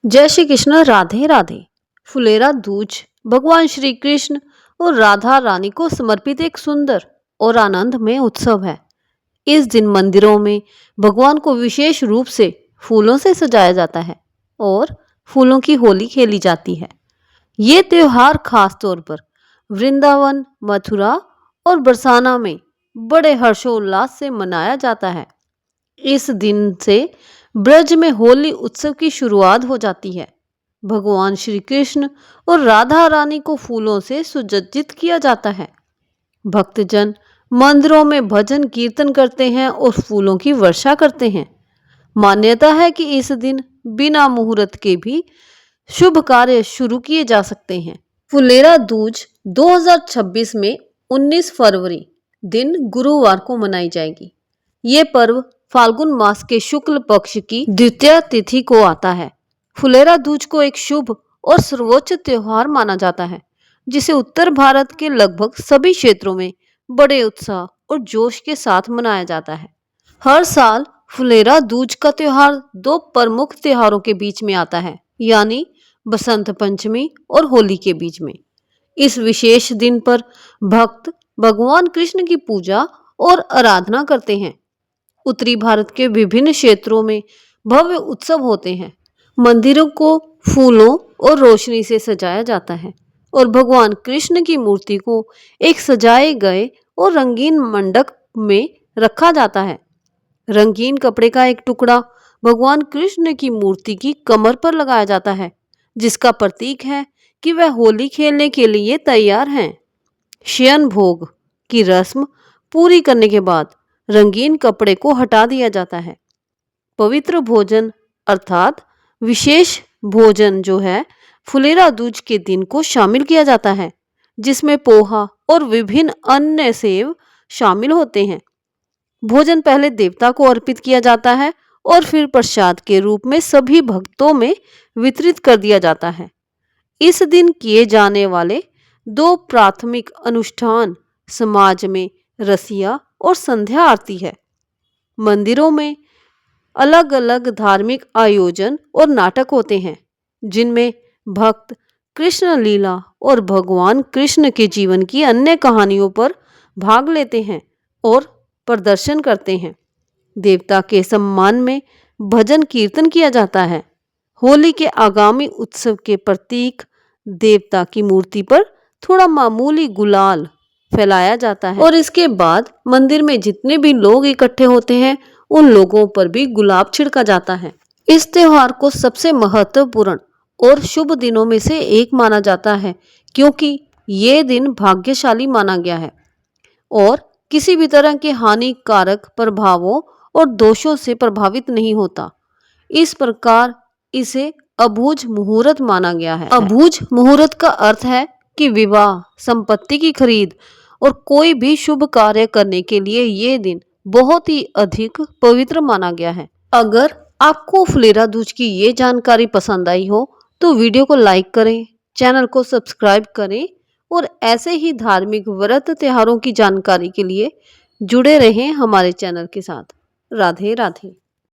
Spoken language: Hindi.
जय श्री कृष्ण। राधे राधे। फुलेरा दूज भगवान श्री कृष्ण और राधा रानी को समर्पित एक सुंदर और आनंदमय उत्सव है। इस दिन मंदिरों में भगवान को विशेष रूप से फूलों से सजाया जाता है और फूलों की होली खेली जाती है। ये त्योहार खास तौर पर वृंदावन, मथुरा और बरसाना में बड़े हर्षोल्लास से मनाया जाता है। इस दिन से ब्रज में होली उत्सव की शुरुआत हो जाती है। भगवान श्री कृष्ण और राधा रानी को फूलों से सुसज्जित किया जाता है। भक्तजन मंदिरों में भजन कीर्तन करते हैं और फूलों की वर्षा करते हैं। मान्यता है कि इस दिन बिना मुहूर्त के भी शुभ कार्य शुरू किए जा सकते हैं। फुलेरा दूज 2026 में 19 फरवरी दिन गुरुवार को मनाई जाएगी। ये पर्व फाल्गुन मास के शुक्ल पक्ष की द्वितीय तिथि को आता है। फुलेरा दूज को एक शुभ और सर्वोच्च त्योहार माना जाता है, जिसे उत्तर भारत के लगभग सभी क्षेत्रों में बड़े उत्साह और जोश के साथ मनाया जाता है। हर साल फुलेरा दूज का त्योहार दो प्रमुख त्योहारों के बीच में आता है, यानी बसंत पंचमी और होली के बीच में। इस विशेष दिन पर भक्त भगवान कृष्ण की पूजा और आराधना करते हैं। उत्तरी भारत के विभिन्न क्षेत्रों में भव्य उत्सव होते हैं। मंदिरों को फूलों और रोशनी से सजाया जाता है और भगवान कृष्ण की मूर्ति को एक सजाए गए और रंगीन मंडप में रखा जाता है। रंगीन कपड़े का एक टुकड़ा भगवान कृष्ण की मूर्ति की कमर पर लगाया जाता है, जिसका प्रतीक है कि वह होली खेलने के लिए तैयार हैं। शयन भोग की रस्म पूरी करने के बाद रंगीन कपड़े को हटा दिया जाता है। पवित्र भोजन अर्थात विशेष भोजन जो है फुलेरा दूज के दिन को शामिल किया जाता है, जिसमें पोहा और विभिन्न अन्य सेव शामिल होते हैं। भोजन पहले देवता को अर्पित किया जाता है और फिर प्रसाद के रूप में सभी भक्तों में वितरित कर दिया जाता है। इस दिन किए जाने वाले दो प्राथमिक अनुष्ठान समाज में रसिया और संध्या आरती है। मंदिरों में अलग अलग धार्मिक आयोजन और नाटक होते हैं, जिनमें भक्त कृष्ण लीला और भगवान कृष्ण के जीवन की अन्य कहानियों पर भाग लेते हैं और प्रदर्शन करते हैं। देवता के सम्मान में भजन कीर्तन किया जाता है। होली के आगामी उत्सव के प्रतीक देवता की मूर्ति पर थोड़ा मामूली गुलाल फैलाया जाता है और इसके बाद मंदिर में जितने भी लोग इकट्ठे होते हैं उन लोगों पर भी गुलाब छिड़का जाता है। इस त्योहार को सबसे महत्वपूर्ण और शुभ दिनों में से एक माना जाता है, क्योंकि ये दिन भाग्यशाली माना गया है और किसी भी तरह के हानिकारक प्रभावों और दोषों से प्रभावित नहीं होता। इस प्रकार इसे अबूझ मुहूर्त माना गया है। अबूझ मुहूर्त का अर्थ है कि विवाह, संपत्ति की खरीद और कोई भी शुभ कार्य करने के लिए ये दिन बहुत ही अधिक पवित्र माना गया है। अगर आपको फुलेरा दूज की ये जानकारी पसंद आई हो तो वीडियो को लाइक करें, चैनल को सब्सक्राइब करें और ऐसे ही धार्मिक व्रत त्योहारों की जानकारी के लिए जुड़े रहें हमारे चैनल के साथ। राधे राधे।